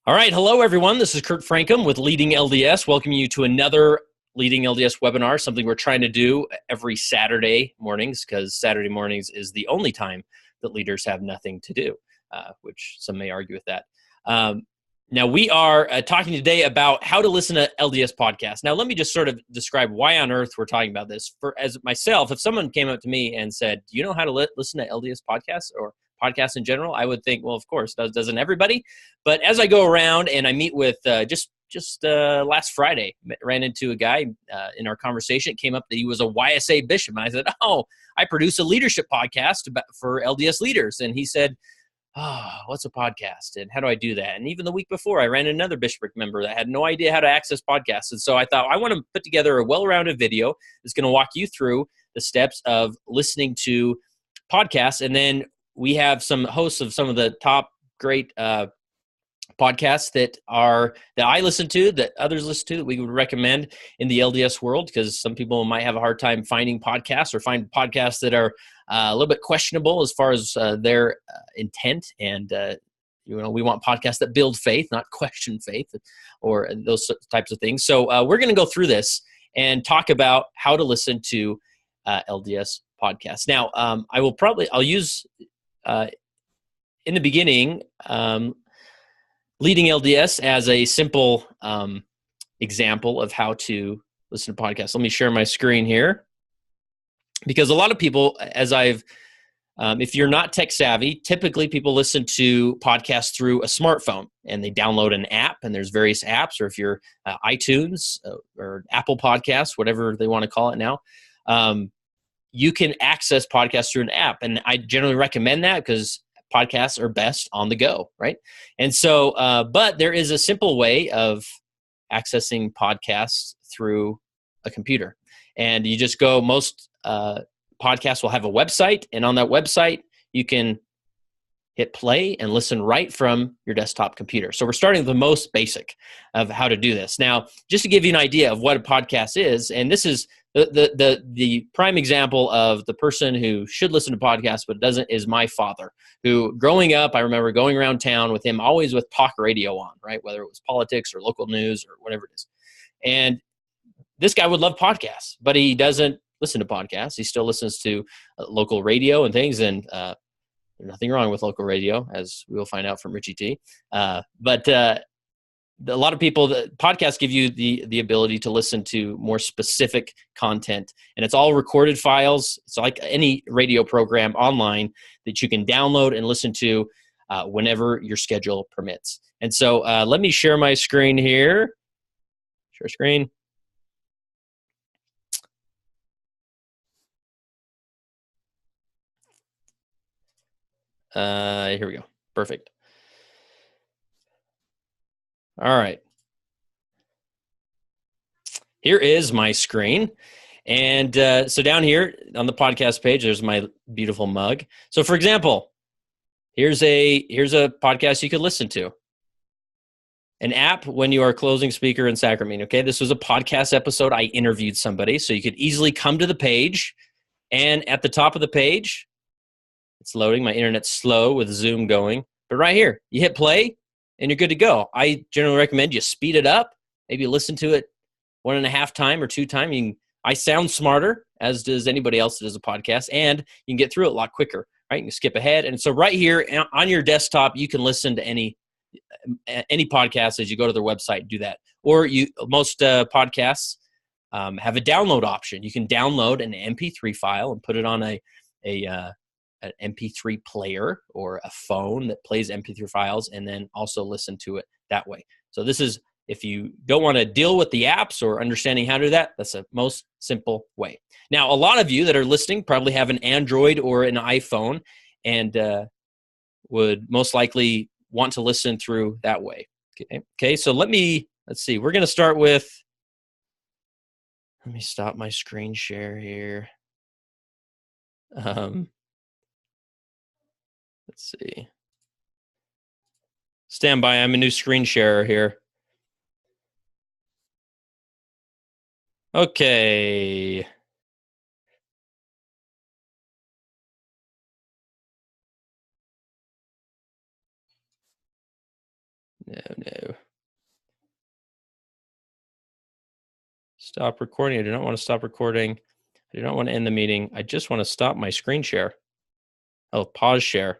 All right. Hello, everyone. This is Kurt Frankum with Leading LDS, welcoming you to another Leading LDS webinar, something we're trying to do every Saturday mornings, because Saturday mornings is the only time that leaders have nothing to do, which some may argue with that. Now, we are talking today about how to listen to LDS podcasts. Now, let me just sort of describe why on earth we're talking about this. As myself, if someone came up to me and said, do you know how to listen to LDS podcasts or podcasts in general, I would think, well, of course, doesn't everybody? But as I go around and I meet with just last Friday, ran into a guy in our conversation. It came up that he was a YSA bishop. And I said, oh, I produce a leadership podcast for LDS leaders. And he said, oh, what's a podcast and how do I do that? And even the week before, I ran another bishopric member that had no idea how to access podcasts. And so I thought, I want to put together a well-rounded video that's going to walk you through the steps of listening to podcasts. And then we have some hosts of some of the top great podcasts that I listen to, that others listen to, that we would recommend in the LDS world, because some people might have a hard time finding podcasts or find podcasts that are a little bit questionable as far as their intent. And we want podcasts that build faith, not question faith, or those types of things. So we're going to go through this and talk about how to listen to LDS podcasts. Now, I'll use in the beginning, Leading LDS as a simple example of how to listen to podcasts. Let me share my screen here, because a lot of people, if you're not tech savvy, typically people listen to podcasts through a smartphone and they download an app, and there's various apps, or if you're iTunes or Apple Podcasts, whatever they want to call it now, you can access podcasts through an app. And I generally recommend that because podcasts are best on the go, right? And so, but there is a simple way of accessing podcasts through a computer. And you just go, most podcasts will have a website, and on that website, you can hit play and listen right from your desktop computer. So we're starting with the most basic of how to do this. Now, just to give you an idea of what a podcast is, and this is the prime example of the person who should listen to podcasts but doesn't, is my father, who growing up, I remember going around town with him, always with talk radio on, right? Whether it was politics or local news or whatever it is. And this guy would love podcasts, but he doesn't listen to podcasts. He still listens to local radio and things. And there's nothing wrong with local radio, as we will find out from Richie T. But a lot of people, podcasts give you the ability to listen to more specific content, and it's all recorded files. It's like any radio program online that you can download and listen to whenever your schedule permits. And so let me share my screen here. Share screen. Here we go. Perfect. All right. Here is my screen. And so down here on the podcast page, there's my beautiful mug. So for example, here's a podcast you could listen to. An app when you are closing speaker in Sacramento. Okay, this was a podcast episode. I interviewed somebody, so you could easily come to the page, and at the top of the page, it's loading. My internet's slow with Zoom going, but right here, you hit play, and you're good to go. I generally recommend you speed it up. Maybe listen to it 1.5 times or 2 times. I sound smarter, as does anybody else that does a podcast, and you can get through it a lot quicker, right? You can skip ahead. And so right here on your desktop, you can listen to any podcast as you go to their website, do that. Or most podcasts have a download option. You can download an MP3 file and put it on an MP3 player or a phone that plays MP3 files, and then also listen to it that way. So this is, if you don't want to deal with the apps or understanding how to do that, that's the most simple way. Now, a lot of you that are listening probably have an Android or an iPhone, and would most likely want to listen through that way. Okay. So let's see. We're going to start with, let me stop my screen share here. Let's see. Stand by. I'm a new screen sharer here. Okay. No. Stop recording. I do not want to stop recording. I do not want to end the meeting. I just want to stop my screen share. Oh, pause share.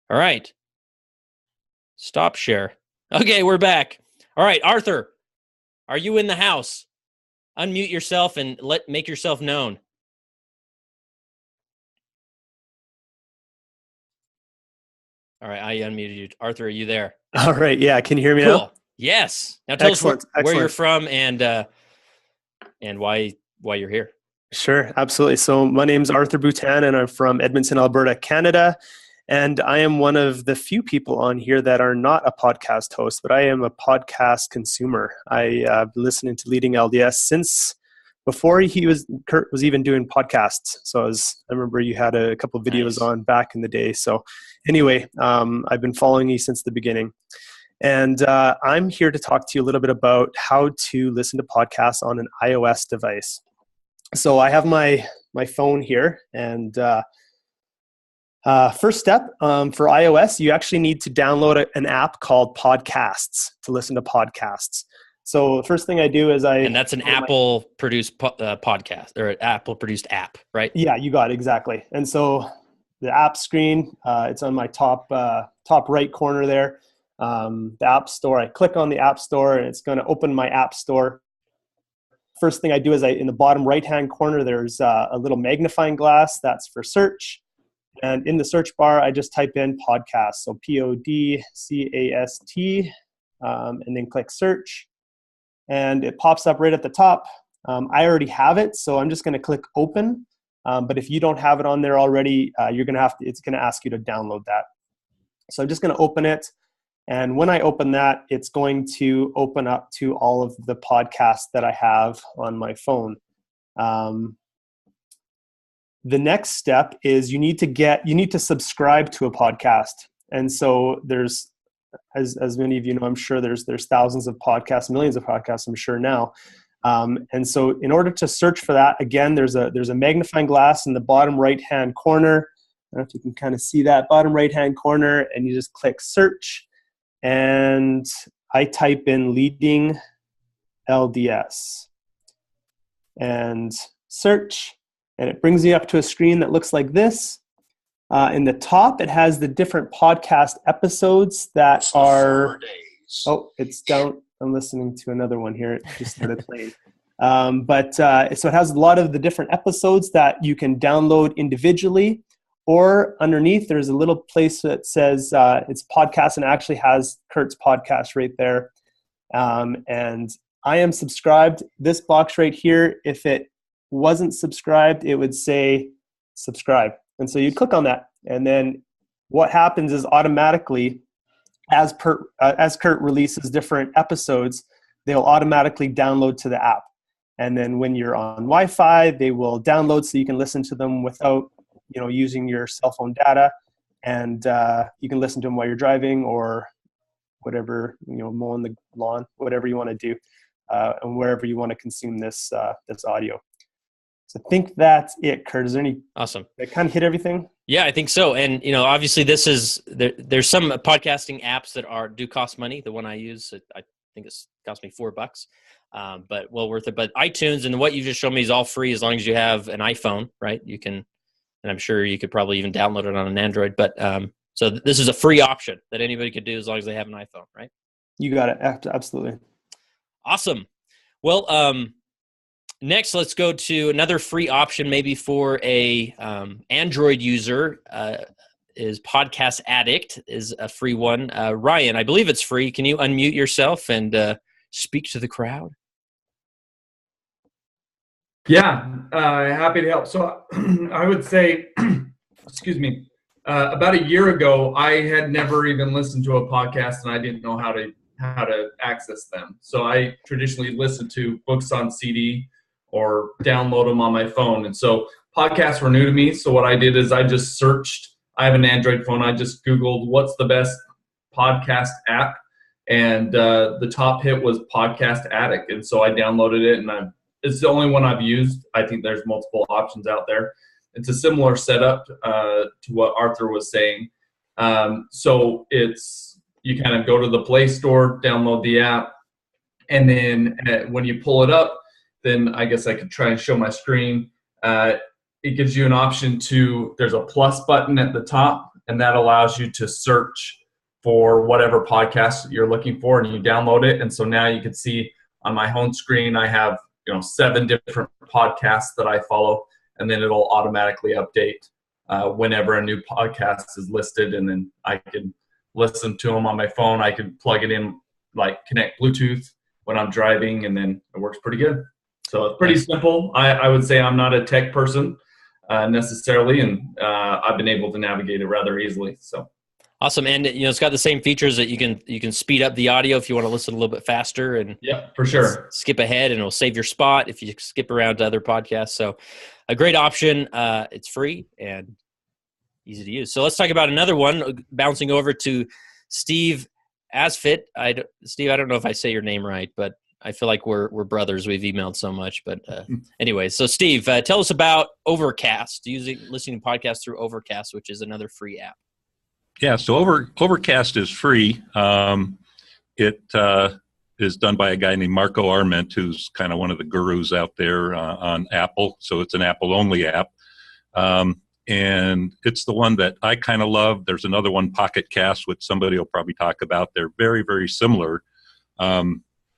All right. Stop share. Okay, we're back. All right, Arthur, are you in the house? Unmute yourself and make yourself known. All right, I unmuted you. Arthur, are you there? All right. Yeah. Can you hear me Cool. now? Yes. Now tell us where you're Excellent. from and why you're here. Sure. Absolutely. So my name's Arthur Boutin, and I'm from Edmonton, Alberta, Canada. And I am one of the few people on here that are not a podcast host, but I am a podcast consumer. I've been listening to Leading LDS since before Kurt was even doing podcasts. So I remember you had a couple of videos on back in the day. So anyway, I've been following you since the beginning. And I'm here to talk to you a little bit about how to listen to podcasts on an iOS device. So I have my phone here, and first step for iOS, you actually need to download an app called Podcasts to listen to podcasts. So the first thing I do is and that's an Apple-produced podcast or an Apple-produced app, right? Yeah, you got it, exactly. And so the app screen, it's on my top right corner there. The App Store. I click on the App Store, and it's going to open my App Store. First thing I do is in the bottom right-hand corner, there's a little magnifying glass. That's for search. And in the search bar, I just type in podcast. So PODCAST, and then click search. And it pops up right at the top. I already have it, so I'm just going to click open. But if you don't have it on there already, it's going to ask you to download that. So I'm just going to open it. And when I open that, it's going to open up to all of the podcasts that I have on my phone. The next step is you need to subscribe to a podcast. And so there's, as many of you know, I'm sure there's thousands of podcasts, millions of podcasts, I'm sure now. And so in order to search for that, again, there's a magnifying glass in the bottom right-hand corner. I don't know if you can kind of see that bottom right-hand corner, and you just click search. And I type in Leading LDS and search, and it brings me up to a screen that looks like this. In the top, it has the different podcast episodes that are. Oh, it's down. I'm listening to another one here. It just started playing. So it has a lot of the different episodes that you can download individually. Or underneath, there's a little place that says it's podcast, and actually has Kurt's podcast right there. And I am subscribed. This box right here, if it wasn't subscribed, it would say subscribe. And so you click on that. And then what happens is automatically, as Kurt releases different episodes, they'll automatically download to the app. And then when you're on Wi-Fi, they will download so you can listen to them without using your cell phone data, and you can listen to them while you're driving or whatever, mowing the lawn, whatever you want to do, and wherever you want to consume this audio. So I think that's it, Kurt. Is there any? Awesome. Did I kind of hit everything? Yeah, I think so. And obviously, there's some podcasting apps that do cost money. The one I use, I think it's cost me $4, but well worth it. But iTunes and what you just showed me is all free as long as you have an iPhone, right? You can. And I'm sure you could probably even download it on an Android. But so this is a free option that anybody could do as long as they have an iPhone, right? You got it. Absolutely. Awesome. Well, next, let's go to another free option maybe for a Android user. Is Podcast Addict is a free one. Ryan, I believe it's free. Can you unmute yourself and speak to the crowd? Yeah, happy to help. So I would say, excuse me, about a year ago, I had never even listened to a podcast, and I didn't know how to access them. So I traditionally listened to books on CD or download them on my phone. And so podcasts were new to me. So what I did is I just searched. I have an Android phone. I just Googled what's the best podcast app, and the top hit was Podcast Addict. And so I downloaded it, and it's the only one I've used. I think there's multiple options out there. It's a similar setup to what Arthur was saying. So it's you kind of go to the Play Store, download the app, and then when you pull it up, then I guess I could try and show my screen. It gives you an option there's a plus button at the top, and that allows you to search for whatever podcast you're looking for, and you download it. And so now you can see on my home screen, I have 7 different podcasts that I follow, and then it'll automatically update whenever a new podcast is listed, and then I can listen to them on my phone. I can plug it in, like connect Bluetooth when I'm driving, and then it works pretty good. So it's pretty simple. I would say I'm not a tech person necessarily, and I've been able to navigate it rather easily. So awesome. And it's got the same features that you can speed up the audio if you want to listen a little bit faster, and yeah, for sure, skip ahead, and it'll save your spot if you skip around to other podcasts. So a great option. It's free and easy to use. So let's talk about another one, bouncing over to Steve Asfit. Steve, I don't know if I say your name right, but I feel like we're brothers. We've emailed so much, but anyway. So Steve, tell us about Overcast. Listening to podcasts through Overcast, which is another free app. Yeah, so Overcast is free. It is done by a guy named Marco Arment, who's kind of one of the gurus out there on Apple. So it's an Apple-only app. And it's the one that I kind of love. There's another one, Pocketcast, which somebody will probably talk about. They're very, very similar.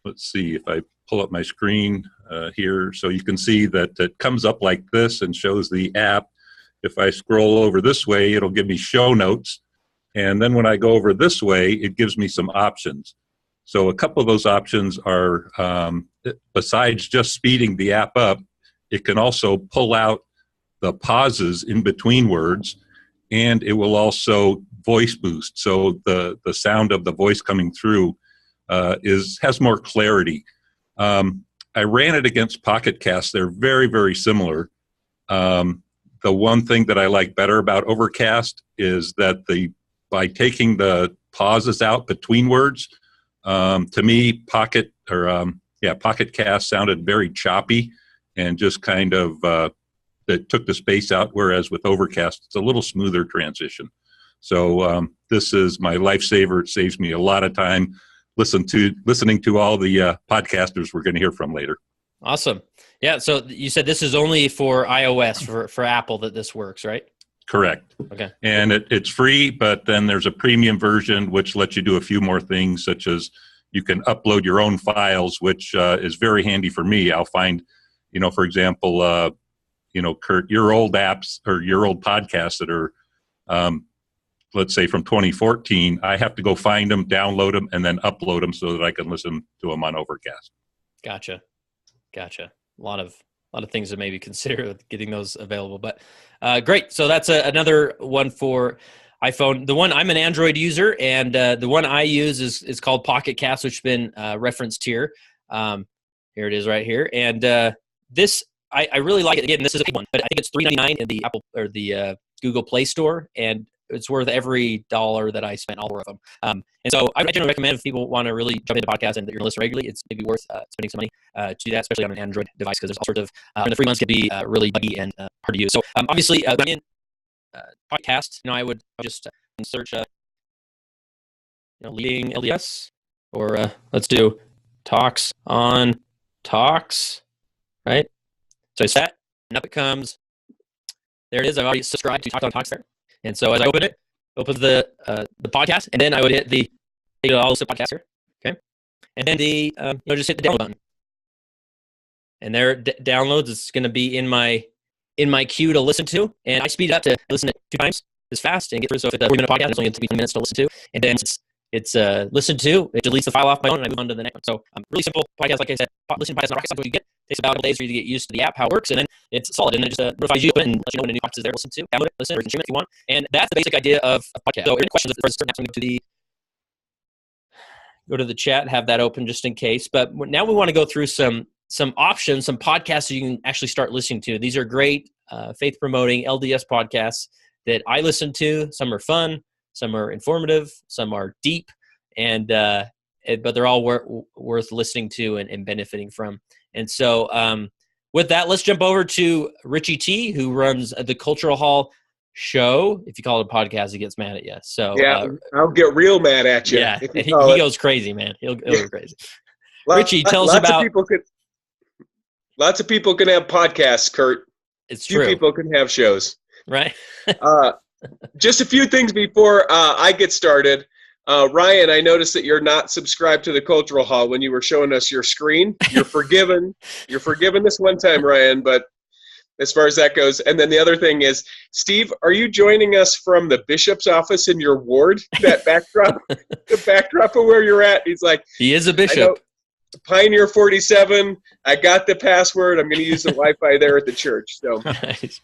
Let's see if I pull up my screen here. So you can see that it comes up like this and shows the app. If I scroll over this way, it'll give me show notes. And then when I go over this way, it gives me some options. So a couple of those options are, besides just speeding the app up, it can also pull out the pauses in between words, and it will also voice boost. So the sound of the voice coming through has more clarity. I ran it against Pocketcast. They're very, very similar. The one thing that I like better about Overcast is that by taking the pauses out between words, to me, Pocketcast sounded very choppy and just kind of that took the space out, whereas with Overcast, it's a little smoother transition. So this is my lifesaver. It saves me a lot of time listening to all the podcasters we're going to hear from later. Awesome. Yeah, so you said this is only for iOS, for Apple that this works, right? Correct. Okay. And it's free, but then there's a premium version which lets you do a few more things, such as you can upload your own files, which is very handy for me. I'll find, for example, Kurt, your old apps or your old podcasts that are, let's say from 2014, I have to go find them, download them, and then upload them so that I can listen to them on Overcast. Gotcha. A lot of things to maybe consider with getting those available, but great. So that's another one for iPhone. The one, I'm an Android user, and the one I use is called Pocketcast, which has been referenced here. Here it is right here. And this, I really like it. Again, this is a big one, but I think it's $3.99 in the Apple or the Google Play Store, and it's worth every dollar that I spent, all four of them. And so I generally recommend if people want to really jump into podcasts and that you're listening regularly, it's maybe worth spending some money to do that, especially on an Android device, because there's all sorts of, and the free ones can be really buggy and hard to use. So obviously, when in podcast, I would just search, leading LDS, or let's do talks on talks, right? So it's that, and up it comes. There it is. I've already subscribed to Talks on Talks there. And so as I open it, opens the podcast, and then I would hit the all list of podcasts here, okay? And then just hit the download button. And there it downloads. It's going to be in my queue to listen to, and I speed it up to listen to it 2 times as fast and get through. So if it's a 40-minute podcast, it's only going to be 10 minutes to listen to, and then it's listened to. It deletes the file off my own, and I move on to the next one. So really simple podcast, like I said. Listen to podcasts, not rocket science. What you get takes about a couple days for you to get used to the app, how it works, and then it's solid. And it just notifies you and lets you know when a new podcast is there. Listen to, download it, listen, or you can stream it if you want. And that's the basic idea of a podcast. So, any questions? Go to the chat, have that open just in case. But now we want to go through some options, some podcasts that you can actually start listening to. These are great faith promoting LDS podcasts that I listen to. Some are fun, some are informative, some are deep, and but they're all worth listening to and benefiting from. And so with that, let's jump over to Richie T, who runs the Cultural Hall show. If you call it a podcast, he gets mad at you. So yeah, I'll get real mad at you. Yeah, if you he call it. goes crazy, man. He'll go crazy. Richie, tell us about. Lots of people can have podcasts, Kurt. It's Few true. people can have shows. Right. Just a few things before I get started. Ryan, I noticed that you're not subscribed to the Cultural Hall when you were showing us your screen. You're forgiven. You're forgiven this one time, Ryan, but as far as that goes. And then the other thing is, Steve, are you joining us from the bishop's office in your ward? That backdrop, the backdrop of where you're at. He's like, he is a bishop. Pioneer 47. I got the password. I'm going to use the Wi-Fi there at the church. So, Nice.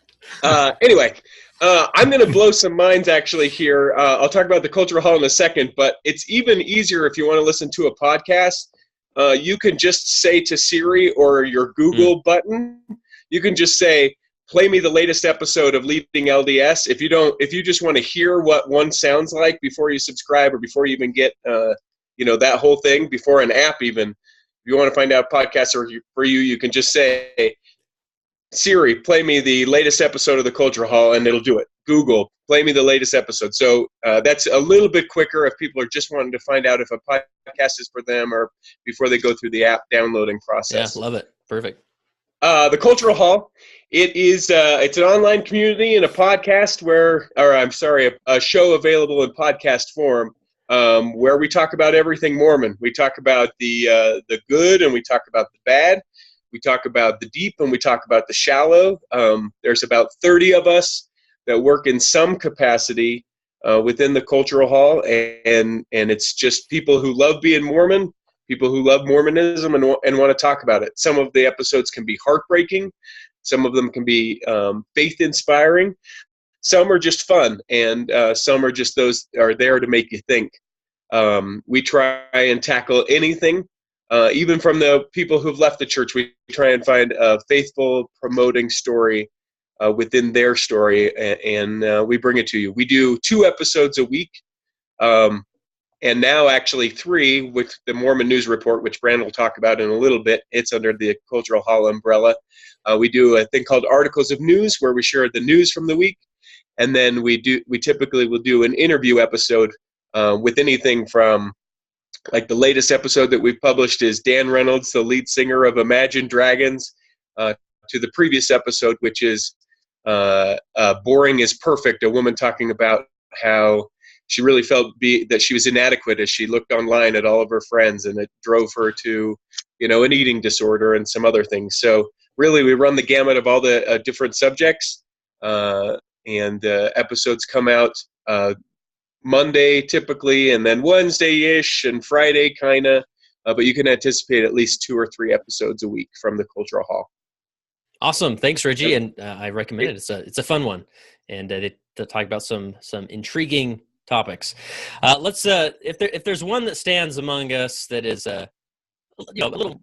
Anyway, I'm going to blow some minds actually here. I'll talk about the Cultural Hall in a second, but it's even easier if you want to listen to a podcast. You can just say to Siri or your Google button, you can just say, play me the latest episode of Leading LDS. If you just want to hear what one sounds like before you subscribe or before you even get, that whole thing, before an app even, if you want to find out podcasts are for you, you can just say, Siri, play me the latest episode of the Cultural Hall, and it'll do it. Google, play me the latest episode. So that's a little bit quicker if people are just wanting to find out if a podcast is for them or before they go through the app downloading process. Yeah, love it. Perfect. The Cultural Hall, it's an online community and a podcast a show available in podcast form where we talk about everything Mormon. We talk about the good and we talk about the bad. We talk about the deep and we talk about the shallow. There's about 30 of us that work in some capacity within the Cultural Hall, and it's just people who love being Mormon, people who love Mormonism and want to talk about it. Some of the episodes can be heartbreaking. Some of them can be faith-inspiring. Some are just fun, and some are just those are there to make you think. We try and tackle anything. Even from the people who've left the church, we try and find a faithful, promoting story within their story, and we bring it to you. We do 2 episodes a week, and now actually 3 with the Mormon News Report, which Brandon will talk about in a little bit. It's under the Cultural Hall umbrella. We do a thing called Articles of News, where we share the news from the week, and then we typically will do an interview episode with anything from, like the latest episode that we've published is Dan Reynolds, the lead singer of Imagine Dragons, to the previous episode, which is Boring is Perfect, a woman talking about how she really felt that she was inadequate as she looked online at all of her friends, and it drove her to, an eating disorder and some other things. So really we run the gamut of all the different subjects, and episodes come out Monday typically, and then Wednesday-ish and Friday kind of, but you can anticipate at least 2 or 3 episodes a week from the Cultural Hall. Awesome. Thanks, Reggie. And I recommend it. It's a fun one. And to talk about some intriguing topics. Let's if there's one that stands among us that is a little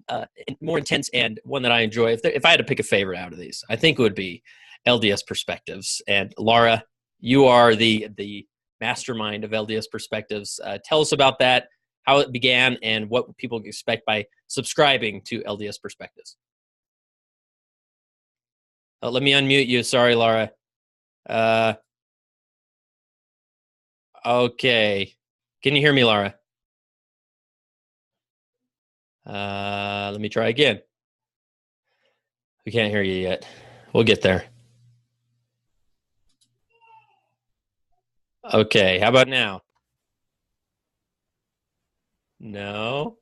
more intense and one that I enjoy, if I had to pick a favorite out of these, I think it would be LDS Perspectives. And Laura, you are the mastermind of LDS Perspectives. Tell us about that, how it began, and what people can expect by subscribing to LDS Perspectives. Let me unmute you. Sorry, Laura. Okay. Can you hear me, Laura? Let me try again. We can't hear you yet. We'll get there. Okay. How about now? No.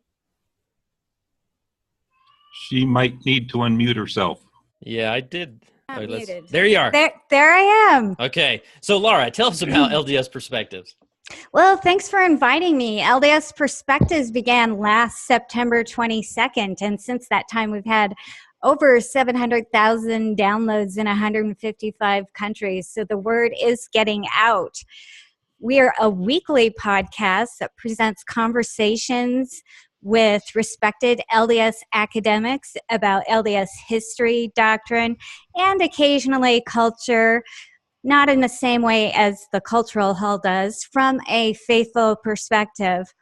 She might need to unmute herself. Yeah, I did. I'm muted. There you are. There I am. Okay. So, Laura, tell us about LDS Perspectives. Well, thanks for inviting me. LDS Perspectives began last September 22nd, and since that time we've had over 700,000 downloads in 155 countries, so the word is getting out. We are a weekly podcast that presents conversations with respected LDS academics about LDS history, doctrine, and occasionally culture, not in the same way as the Cultural Hall does, from a faithful perspective.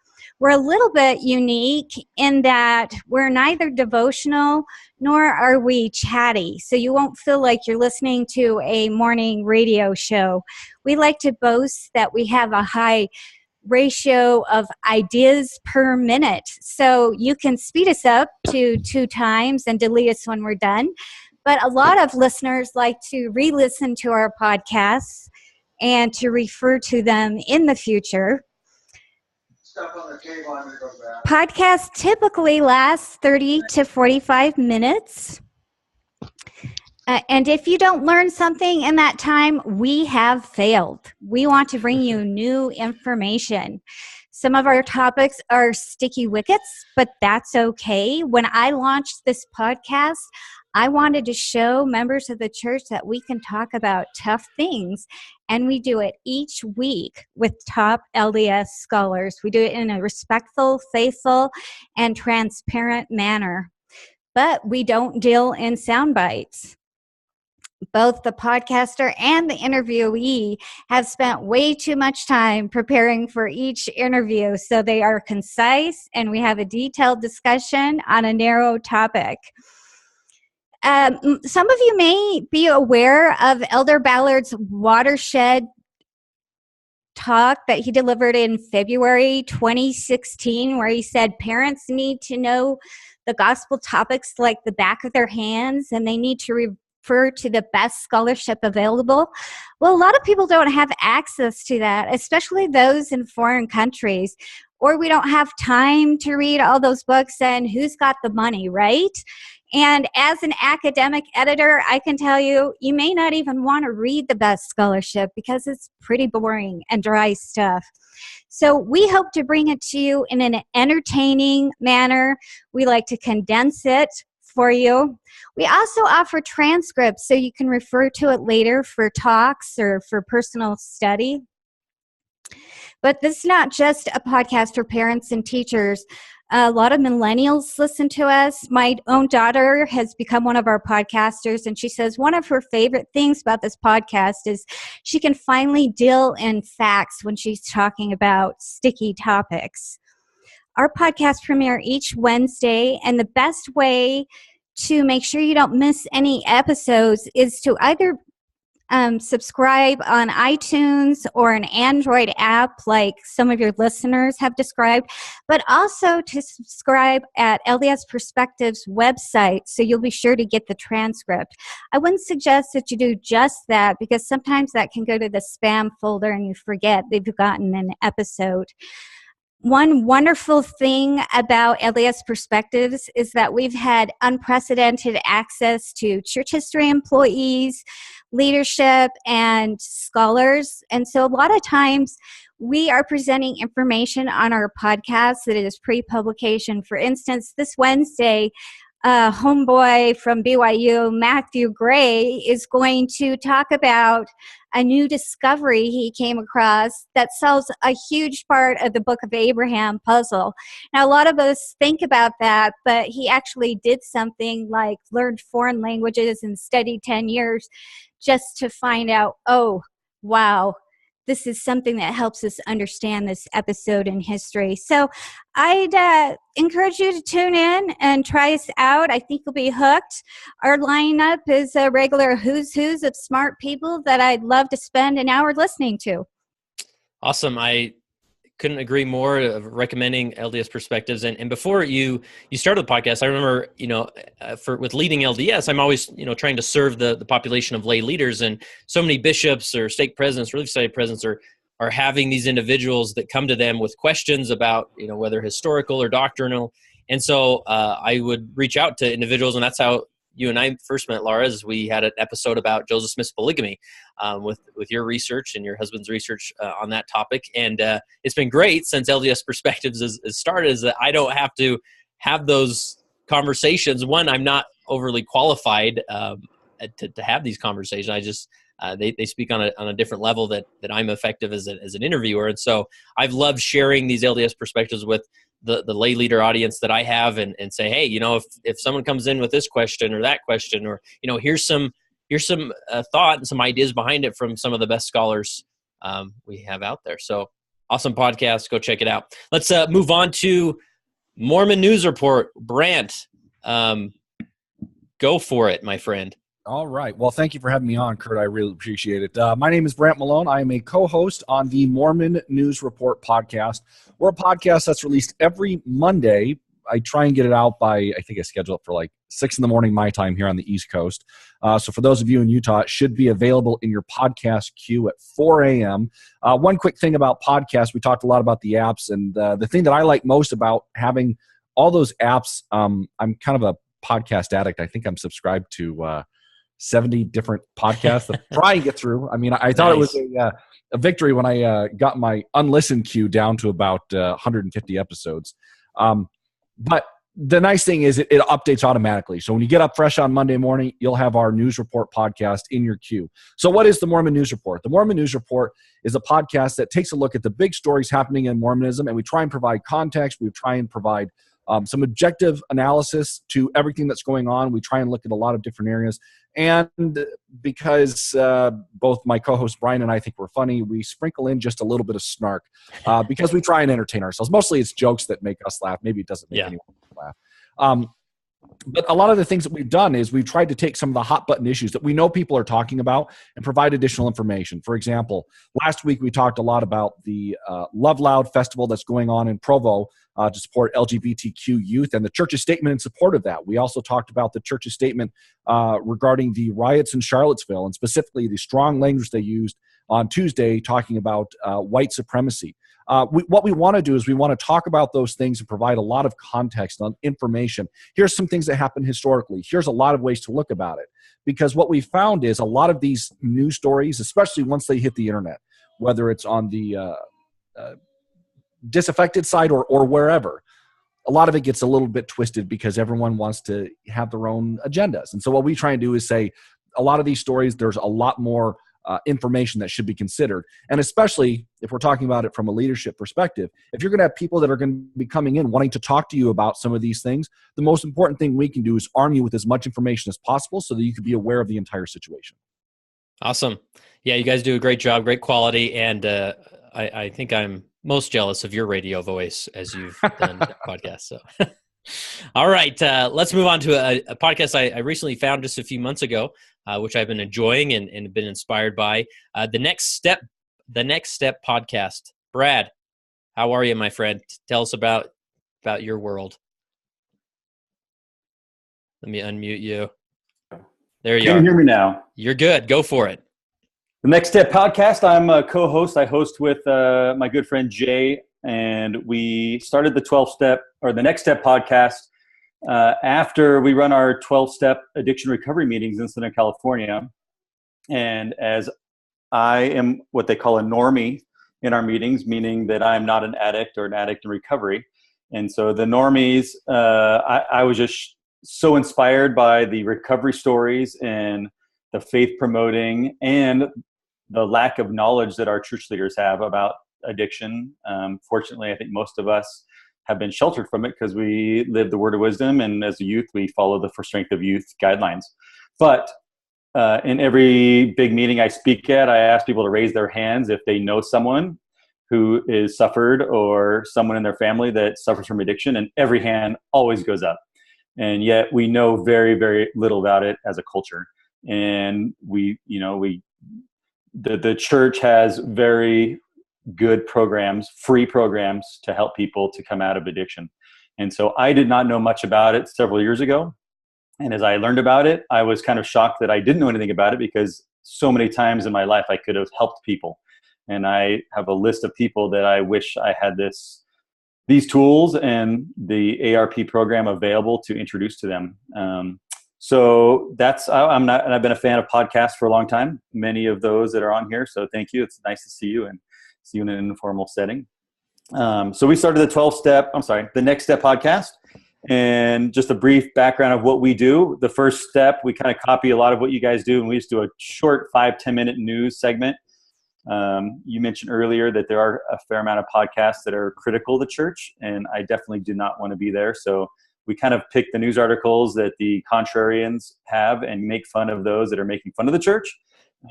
We're a little bit unique in that we're neither devotional nor are we chatty. So you won't feel like you're listening to a morning radio show. We like to boast that we have a high ratio of ideas per minute. So you can speed us up to 2 times and delete us when we're done. But a lot of listeners like to re-listen to our podcasts and to refer to them in the future. Podcasts typically last 30 to 45 minutes. And if you don't learn something in that time, we have failed. We want to bring you new information. Some of our topics are sticky wickets, but that's okay. When I launched this podcast, I wanted to show members of the church that we can talk about tough things, and we do it each week with top LDS scholars. We do it in a respectful, faithful, and transparent manner, but we don't deal in sound bites. Both the podcaster and the interviewee have spent way too much time preparing for each interview, so they are concise and we have a detailed discussion on a narrow topic. Some of you may be aware of Elder Ballard's watershed talk that he delivered in February 2016, where he said parents need to know the gospel topics like the back of their hands, and they need to refer to the best scholarship available. Well, a lot of people don't have access to that, especially those in foreign countries, or we don't have time to read all those books, and who's got the money, right? And as an academic editor, I can tell you, you may not even want to read the best scholarship because it's pretty boring and dry stuff. So we hope to bring it to you in an entertaining manner. We like to condense it for you. We also offer transcripts so you can refer to it later for talks or for personal study. But this is not just a podcast for parents and teachers. A lot of millennials listen to us. My own daughter has become one of our podcasters, and she says one of her favorite things about this podcast is she can finally deal in facts when she's talking about sticky topics. Our podcasts premiere each Wednesday, and the best way to make sure you don't miss any episodes is to either subscribe on iTunes or an Android app like some of your listeners have described, but also to subscribe at LDS Perspectives website so you'll be sure to get the transcript. I wouldn't suggest that you do just that because sometimes that can go to the spam folder and you forget they've gotten an episode. One wonderful thing about LDS Perspectives is that we've had unprecedented access to church history employees, leadership, and scholars. And so a lot of times we are presenting information on our podcast that is pre-publication. For instance, this Wednesday, homeboy from BYU, Matthew Gray, is going to talk about a new discovery he came across that solves a huge part of the Book of Abraham puzzle. Now, a lot of us think about that, but he actually did something like learned foreign languages and studied 10 years just to find out, oh, wow, this is something that helps us understand this episode in history. So I'd encourage you to tune in and try us out. I think you'll be hooked. Our lineup is a regular who's of smart people that I'd love to spend an hour listening to. Awesome. I couldn't agree more of recommending LDS Perspectives. And before you started the podcast, I remember, with leading LDS, I'm always, trying to serve the population of lay leaders. And so many bishops or stake presidents, relief society presidents are having these individuals that come to them with questions about, whether historical or doctrinal. And so I would reach out to individuals, and that's how you and I first met, Laura, as we had an episode about Joseph Smith's polygamy with your research and your husband's research on that topic. And it's been great since LDS Perspectives has started, is that I don't have to have those conversations. One, I'm not overly qualified to have these conversations. I just they speak on a different level that I'm effective as an interviewer. And so I've loved sharing these LDS Perspectives with the lay leader audience that I have and say, hey, if someone comes in with this question or that question, or, here's some thought and some ideas behind it from some of the best scholars we have out there. So Awesome podcast. Go check it out. Let's move on to Mormon News Report. Brant, go for it, my friend. All right. Well, thank you for having me on, Kurt. I really appreciate it. My name is Brant Malone. I am a co-host on the Mormon News Report podcast. We're a podcast that's released every Monday. I try and get it out by, I think I schedule it for like 6 in the morning my time here on the East Coast. So for those of you in Utah, it should be available in your podcast queue at 4 a.m. One quick thing about podcasts, we talked a lot about the apps, and the thing that I like most about having all those apps, I'm kind of a podcast addict. I think I'm subscribed to 70 different podcasts to try and get through. I mean, I thought it was a victory when I got my unlistened queue down to about 150 episodes. But the nice thing is it updates automatically. So when you get up fresh on Monday morning, you'll have our News Report podcast in your queue. So what is the Mormon News Report? The Mormon News Report is a podcast that takes a look at the big stories happening in Mormonism, and we try and provide context. We try and provide some objective analysis to everything that's going on. We try and look at a lot of different areas. And because both my co-host Brian and I think we're funny, we sprinkle in just a little bit of snark because we try and entertain ourselves. Mostly it's jokes that make us laugh. Maybe it doesn't make anyone laugh. But a lot of the things that we've done is we've tried to take some of the hot button issues that we know people are talking about and provide additional information. For example, last week we talked a lot about the Love Loud festival that's going on in Provo to support LGBTQ youth and the church's statement in support of that. We also talked about the church's statement regarding the riots in Charlottesville, and specifically the strong language they used on Tuesday talking about white supremacy. What we want to do is we want to talk about those things and provide a lot of context on information. Here's some things that happened historically. Here's a lot of ways to look about it. Because what we found is a lot of these news stories, especially once they hit the internet, whether it's on the disaffected side or wherever, a lot of it gets a little bit twisted because everyone wants to have their own agendas. And so what we try and do is say a lot of these stories, there's a lot more information that should be considered. And especially if we're talking about it from a leadership perspective, if you're going to have people that are going to be coming in wanting to talk to you about some of these things, the most important thing we can do is arm you with as much information as possible so that you can be aware of the entire situation. Awesome. Yeah, you guys do a great job, great quality. And I think I'm most jealous of your radio voice as you've done podcasts. So, all right, let's move on to a podcast I recently found just a few months ago, which I've been enjoying and been inspired by. The Next Step podcast. Brad, how are you, my friend? Tell us about your world. Let me unmute you. There you are. Can you hear me now? You're good. Go for it. The Next Step podcast, I'm a co-host. I host with my good friend Jay, and we started the 12-step or the Next Step podcast after we run our 12-step addiction recovery meetings in Southern California. And as I am what they call a normie in our meetings, meaning that I'm not an addict or an addict in recovery. And so the normies, I was just so inspired by the recovery stories and the faith promoting and the lack of knowledge that our church leaders have about addiction. Fortunately, I think most of us have been sheltered from it because we live the word of wisdom, and as a youth, we follow the For Strength of Youth guidelines. But in every big meeting I speak at, I ask people to raise their hands if they know someone who is suffered or someone in their family that suffers from addiction, and every hand always goes up. And yet we know very, very little about it as a culture. And the church has very good programs, free programs to help people to come out of addiction. And so I did not know much about it several years ago. And as I learned about it, I was kind of shocked that I didn't know anything about it because so many times in my life I could have helped people. And I have a list of people that I wish I had these tools and the ARP program available to introduce to them. So I've been a fan of podcasts for a long time, many of those that are on here. So thank you. It's nice to see you and see you in an informal setting. So we started the Next Step podcast, and just a brief background of what we do. The first step, we kind of copy a lot of what you guys do, and we just do a short 5-10 minute news segment. You mentioned earlier that there are a fair amount of podcasts that are critical of the church, and I definitely do not want to be there. So we kind of pick the news articles that the contrarians have and make fun of those that are making fun of the church.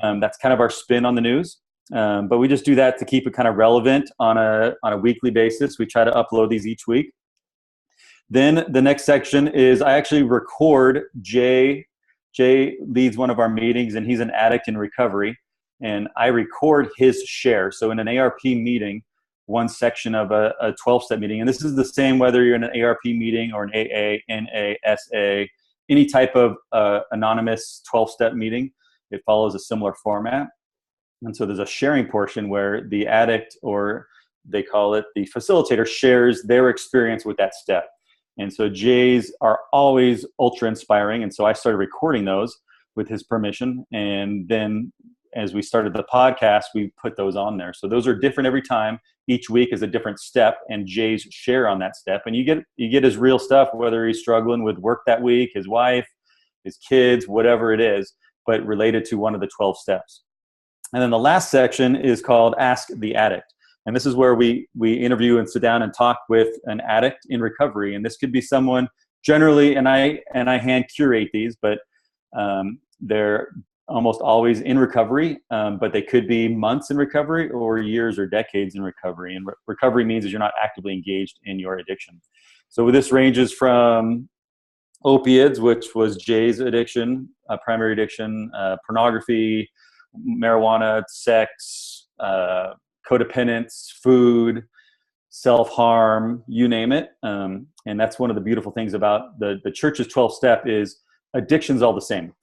That's kind of our spin on the news. But we just do that to keep it kind of relevant on a weekly basis. We try to upload these each week. Then the next section is I actually record Jay. Jay leads one of our meetings, and he's an addict in recovery. And I record his share. So in an ARP meeting, one section of a 12-step meeting, and this is the same whether you're in an ARP meeting or an AA, NA, SA, any type of anonymous 12-step meeting, it follows a similar format. And so there's a sharing portion where the addict, or they call it the facilitator, shares their experience with that step. And so Jay's are always ultra inspiring. And so I started recording those with his permission. And then as we started the podcast, we put those on there. So those are different every time. Each week is a different step and Jay's share on that step. And you get his real stuff, whether he's struggling with work that week, his wife, his kids, whatever it is, but related to one of the 12 steps. And then the last section is called Ask the Addict. And this is where we interview and sit down and talk with an addict in recovery. And this could be someone generally, and I hand curate these, but they're almost always in recovery, but they could be months in recovery or years or decades in recovery. And recovery means that you're not actively engaged in your addiction. So this ranges from opiates, which was Jay's addiction, primary addiction, pornography, marijuana, sex, codependence, food, self-harm, you name it. And that's one of the beautiful things about the church's 12-step is addiction's all the same.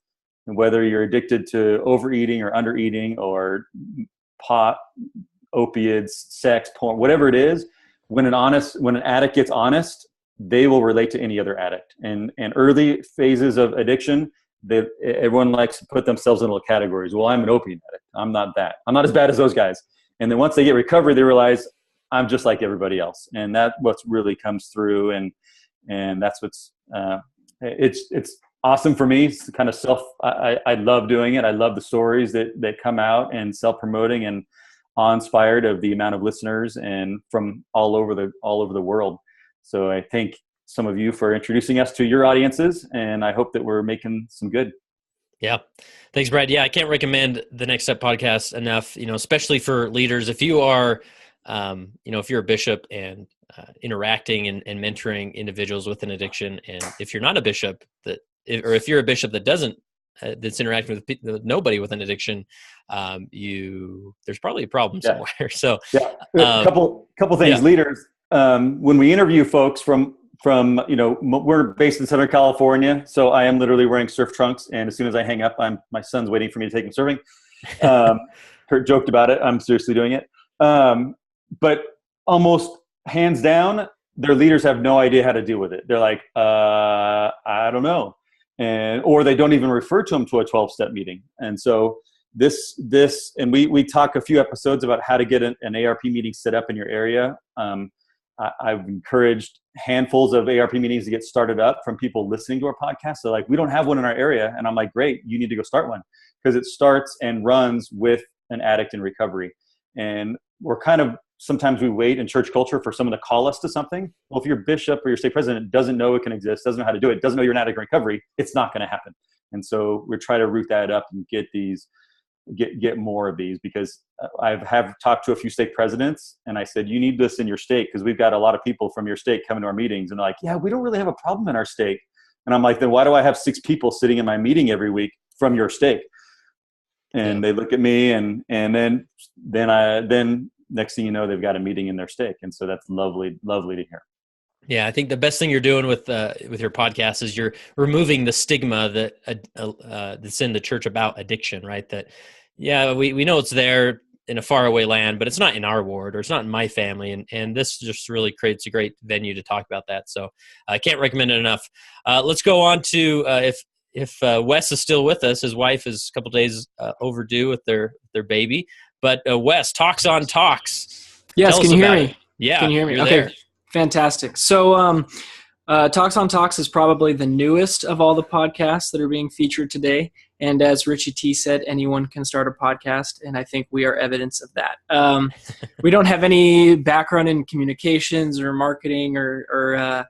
And whether you're addicted to overeating or undereating or pot, opiates, sex, porn, whatever it is, when an addict gets honest, they will relate to any other addict. And early phases of addiction, everyone likes to put themselves into categories. Well, I'm an opiate addict. I'm not that. I'm not as bad as those guys. And then once they get recovery, they realize I'm just like everybody else. And that's what really comes through. And that's what's, it's awesome for me. It's kind of I love doing it. I love the stories that come out and self-promoting and awe-inspired of the amount of listeners and from all over the world. So I thank some of you for introducing us to your audiences, and I hope that we're making some good. Yeah. Thanks, Brad. Yeah, I can't recommend the Next Step podcast enough, especially for leaders. If you are, if you're a bishop and interacting and mentoring individuals with an addiction, and if you're not a bishop or if you're a bishop that doesn't, that's interacting with nobody with an addiction, there's probably a problem somewhere. So, a couple things, leaders. When we interview folks from we're based in Southern California, so I am literally wearing surf trunks, and as soon as I hang up, my son's waiting for me to take him surfing. Kurt joked about it. I'm seriously doing it. But almost hands down, their leaders have no idea how to deal with it. They're like, I don't know. Or they don't even refer to them to a 12-step meeting. And so and we talk a few episodes about how to get an ARP meeting set up in your area. I've encouraged handfuls of ARP meetings to get started up from people listening to our podcast. They're like, we don't have one in our area. And I'm like, great, you need to go start one, because it starts and runs with an addict in recovery. And we're sometimes we wait in church culture for someone to call us to something. Well, if your bishop or your state president doesn't know it can exist, doesn't know how to do it, doesn't know you're an addict in recovery, it's not going to happen. And so we're trying to root that up and get more of these, because I have talked to a few stake presidents and I said, you need this in your stake, because we've got a lot of people from your stake coming to our meetings, and they're like, yeah, we don't really have a problem in our stake. And I'm like, then why do I have 6 people sitting in my meeting every week from your stake? And they look at me and then next thing you know, they've got a meeting in their stake. And so that's lovely to hear. Yeah, I think the best thing you're doing with your podcast is you're removing the stigma that's in the church about addiction, right? That, we know it's there in a faraway land, but it's not in our ward or it's not in my family. And this just really creates a great venue to talk about that. So I can't recommend it enough. Let's go on to if Wes is still with us. His wife is a couple days overdue with their baby. But Wes, Talks on Talks. Yes, can you hear me? Yeah. Can you hear me? Okay, there. Fantastic. So Talks on Talks is probably the newest of all the podcasts that are being featured today. And as Richie T said, anyone can start a podcast, and I think we are evidence of that. We don't have any background in communications or marketing or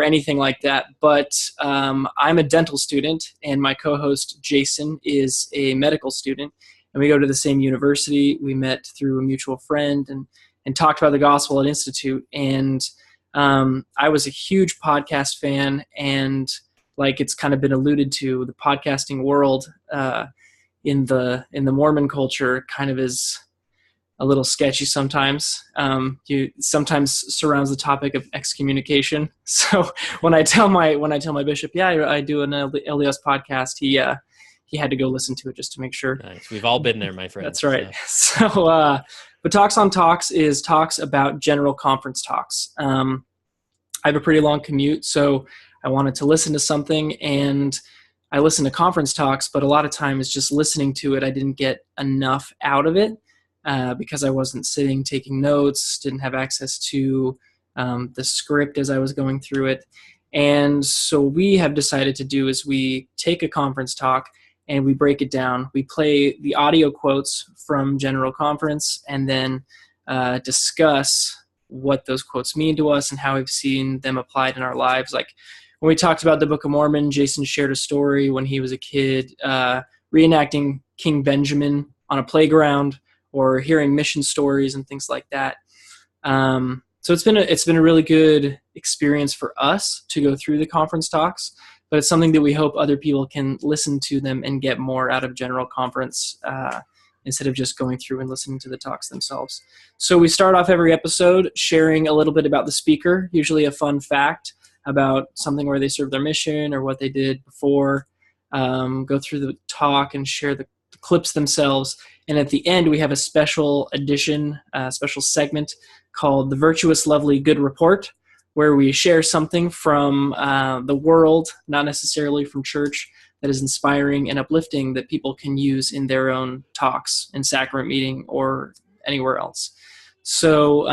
anything like that, but I'm a dental student, and my co-host Jason is a medical student. and we go to the same university. We met through a mutual friend and talked about the gospel at Institute. And I was a huge podcast fan, and like it's kind of been alluded to, the podcasting world in the Mormon culture kind of is a little sketchy sometimes. You sometimes surrounds the topic of excommunication. So when I tell my bishop, yeah, I do an LDS podcast, he had to go listen to it just to make sure. Nice. We've all been there, my friend. That's right. So, but Talks on Talks is talks about general conference talks. I have a pretty long commute, so I wanted to listen to something, and I listen to conference talks, but a lot of times just listening to it, I didn't get enough out of it because I wasn't sitting taking notes, didn't have access to the script as I was going through it. And so we have decided to do is we take a conference talk and we break it down. We play the audio quotes from General Conference and then discuss what those quotes mean to us and how we've seen them applied in our lives. Like when we talked about the Book of Mormon, Jason shared a story when he was a kid, reenacting King Benjamin on a playground or hearing mission stories and things like that. So it's been a really good experience for us to go through the conference talks, but it's something that we hope other people can listen to them and get more out of General Conference instead of just going through and listening to the talks themselves. So we start off every episode sharing a little bit about the speaker, usually a fun fact about something where they served their mission or what they did before, go through the talk and share the clips themselves. And at the end, we have a special edition, special segment called The Virtuous, Lovely, Good Report, where we share something from the world, not necessarily from church, that is inspiring and uplifting that people can use in their own talks, in sacrament meeting, or anywhere else. So,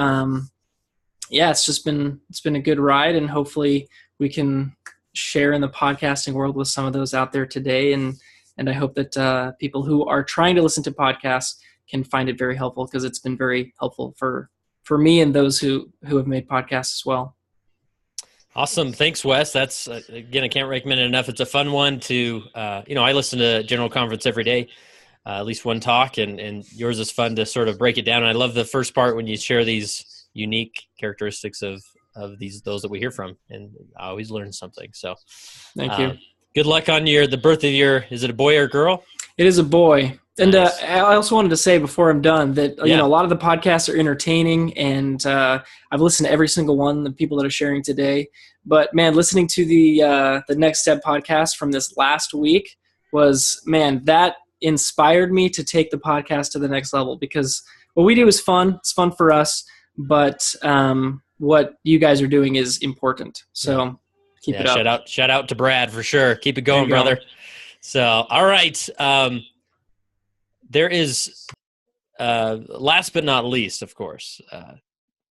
yeah, it's been a good ride, and hopefully we can share in the podcasting world with some of those out there today. And I hope that people who are trying to listen to podcasts can find it very helpful, because it's been very helpful for me and those who have made podcasts as well. Awesome. Thanks, Wes. That's, again, I can't recommend it enough. It's a fun one to, I listen to General Conference every day, at least one talk, and yours is fun to sort of break it down. And I love the first part when you share these unique characteristics of those that we hear from, and I always learn something. So thank you. Good luck on the birth of is it a boy or a girl? It is a boy. And Nice. I also wanted to say before I'm done that, a lot of the podcasts are entertaining, and I've listened to every single one, the people that are sharing today. But, man, listening to the Next Step podcast from this last week was, man, that inspired me to take the podcast to the next level, because what we do is fun. It's fun for us, but what you guys are doing is important. So keep it up. Shout out to Brad for sure. Keep it going, brother. So, all right. There is, last but not least, of course,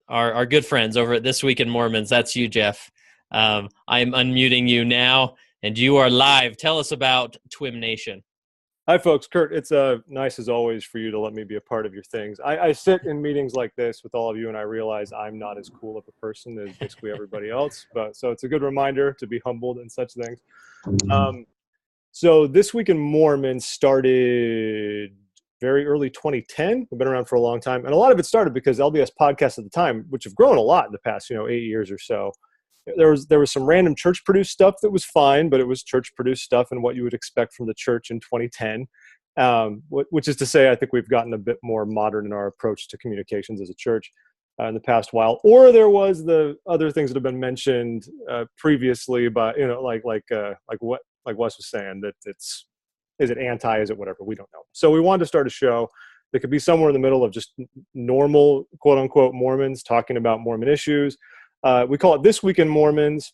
our good friends over at This Week in Mormons. That's you, Jeff. I'm unmuting you now, and you are live. Tell us about Twim Nation. Hi, folks. Kurt, it's nice as always for you to let me be a part of your things. I sit in meetings like this with all of you, and I realize I'm not as cool of a person as basically everybody else. So it's a good reminder to be humbled in such things. So This Week in Mormons started very early 2010. We've been around for a long time. And a lot of it started because LDS Podcasts at the time, which have grown a lot in the past, 8 years or so, there was some random church-produced stuff that was fine, but it was church-produced stuff and what you would expect from the church in 2010, which is to say I think we've gotten a bit more modern in our approach to communications as a church in the past while. Or there was the other things that have been mentioned previously, but, like Wes was saying, that is it anti, is it whatever? We don't know. So we wanted to start a show that could be somewhere in the middle of just normal, quote unquote, Mormons talking about Mormon issues. We call it This Week in Mormons.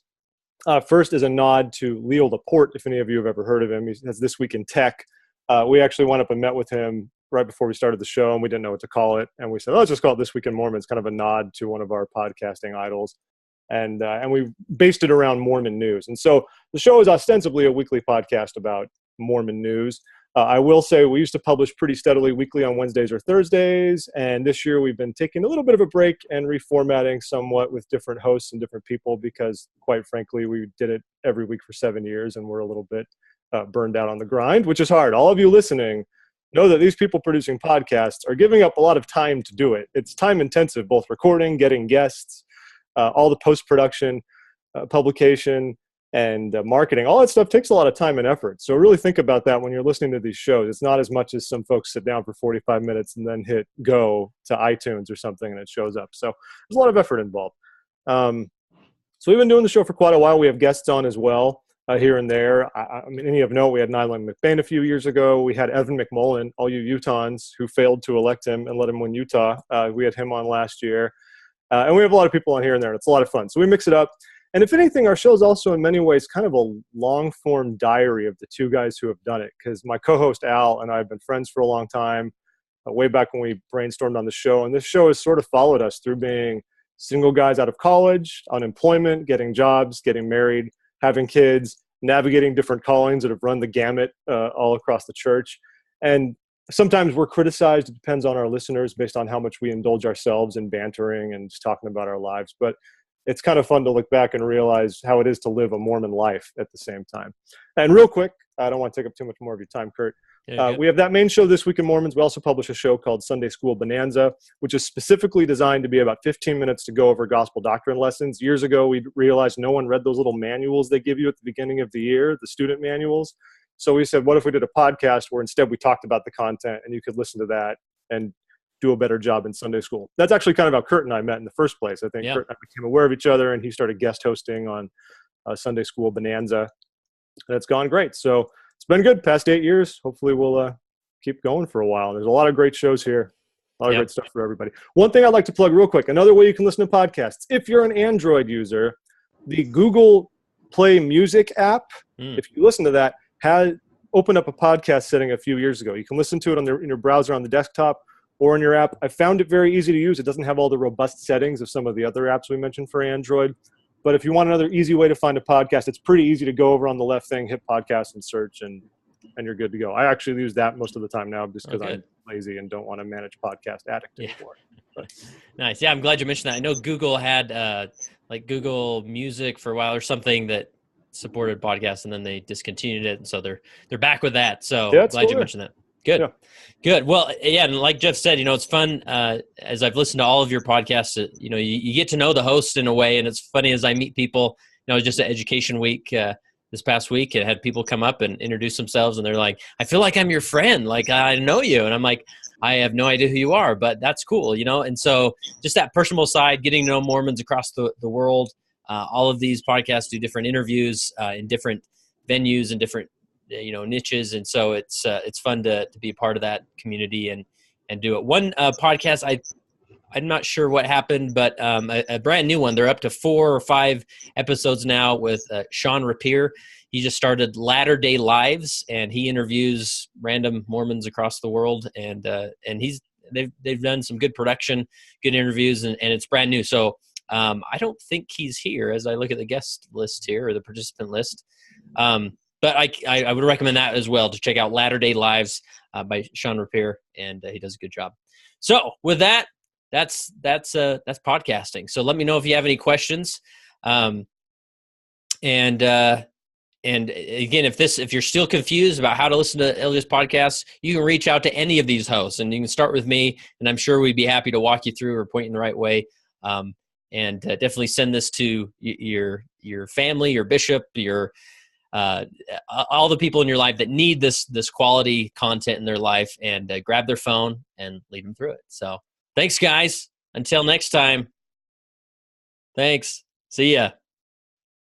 First is a nod to Leo Laporte, if any of you have ever heard of him. He has This Week in Tech. We actually went up and met with him right before we started the show, and we didn't know what to call it. And we said, let's just call it This Week in Mormons, kind of a nod to one of our podcasting idols. And we based it around Mormon news. And so the show is ostensibly a weekly podcast about Mormon news. I will say we used to publish pretty steadily weekly on Wednesdays or Thursdays, and this year we've been taking a little bit of a break and reformatting somewhat with different hosts and different people because, quite frankly, we did it every week for 7 years, and we're a little bit burned out on the grind, which is hard. All of you listening, know that these people producing podcasts are giving up a lot of time to do it. It's time intensive, both recording, getting guests, all the post-production, publication, and marketing. All that stuff takes a lot of time and effort. So really think about that when you're listening to these shows. It's not as much as some folks sit down for 45 minutes and then hit go to iTunes or something and it shows up. So there's a lot of effort involved. So we've been doing the show for quite a while. We have guests on as well. Here and there. I mean, any of note, we had Nyland McBain a few years ago. We had Evan McMullen, all you Utahns who failed to elect him and let him win Utah. We had him on last year. And we have a lot of people on here and there, and it's a lot of fun. So we mix it up. And if anything, our show is also in many ways kind of a long-form diary of the two guys who have done it, because my co-host Al and I have been friends for a long time, way back when we brainstormed on the show. And this show has sort of followed us through being single guys out of college, unemployment, getting jobs, getting married, having kids, navigating different callings that have run the gamut all across the church. And sometimes we're criticized. It depends on our listeners based on how much we indulge ourselves in bantering and just talking about our lives. But it's kind of fun to look back and realize how it is to live a Mormon life at the same time. And real quick, I don't want to take up too much more of your time, Kurt. We have that main show, This Week in Mormons. We also publish a show called Sunday School Bonanza, which is specifically designed to be about 15 minutes to go over gospel doctrine lessons. Years ago, we realized no one read those little manuals they give you at the beginning of the year, the student manuals. So we said, what if we did a podcast where instead we talked about the content and you could listen to that and do a better job in Sunday school? That's actually kind of how Kurt and I met in the first place. I think Kurt and I became aware of each other, and he started guest hosting on Sunday School Bonanza, and it's gone great. So it's been good past 8 years. Hopefully we'll keep going for a while. There's a lot of great shows here. A lot of great stuff for everybody. One thing I'd like to plug real quick, another way you can listen to podcasts, if you're an Android user, the Google Play Music app, if you listen to that, had opened up a podcast setting a few years ago. You can listen to it in your browser on the desktop or in your app. I found it very easy to use. It doesn't have all the robust settings of some of the other apps we mentioned for Android. But if you want another easy way to find a podcast, it's pretty easy to go over on the left thing, hit podcast and search, and you're good to go. I actually use that most of the time now just because I'm lazy and don't want to manage Podcast Addict anymore. Nice. Yeah, I'm glad you mentioned that. I know Google had like Google Music for a while or something that supported podcasts, and then they discontinued it, and so they're back with that. So glad you mentioned that. Good. Well, yeah, and like Jeff said, it's fun as I've listened to all of your podcasts. You get to know the host in a way, and it's funny as I meet people. Just at Education Week this past week, it had people come up and introduce themselves, and they're like, "I feel like I'm your friend, like I know you," and I'm like, "I have no idea who you are, but that's cool," And so, just that personal side, getting to know Mormons across the world. All of these podcasts do different interviews in different venues and different niches, and so it's fun to be a part of that community and do it. One podcast I'm not sure what happened, but a brand new one. They're up to 4 or 5 episodes now with Sean Rapier. He just started Latter Day Lives, and he interviews random Mormons across the world, and they've done some good production, good interviews, and it's brand new. So I don't think he's here as I look at the guest list here or the participant list. But I would recommend that as well, to check out Latter Day Lives by Sean Rapier, and he does a good job. So with that, that's podcasting. So let me know if you have any questions. And again, if you're still confused about how to listen to LDS podcasts, you can reach out to any of these hosts, and you can start with me, and I'm sure we'd be happy to walk you through or point you in the right way. And definitely send this to your family, your bishop, your all the people in your life that need this quality content in their life, and grab their phone and lead them through it. So thanks, guys. Until next time. Thanks. See ya.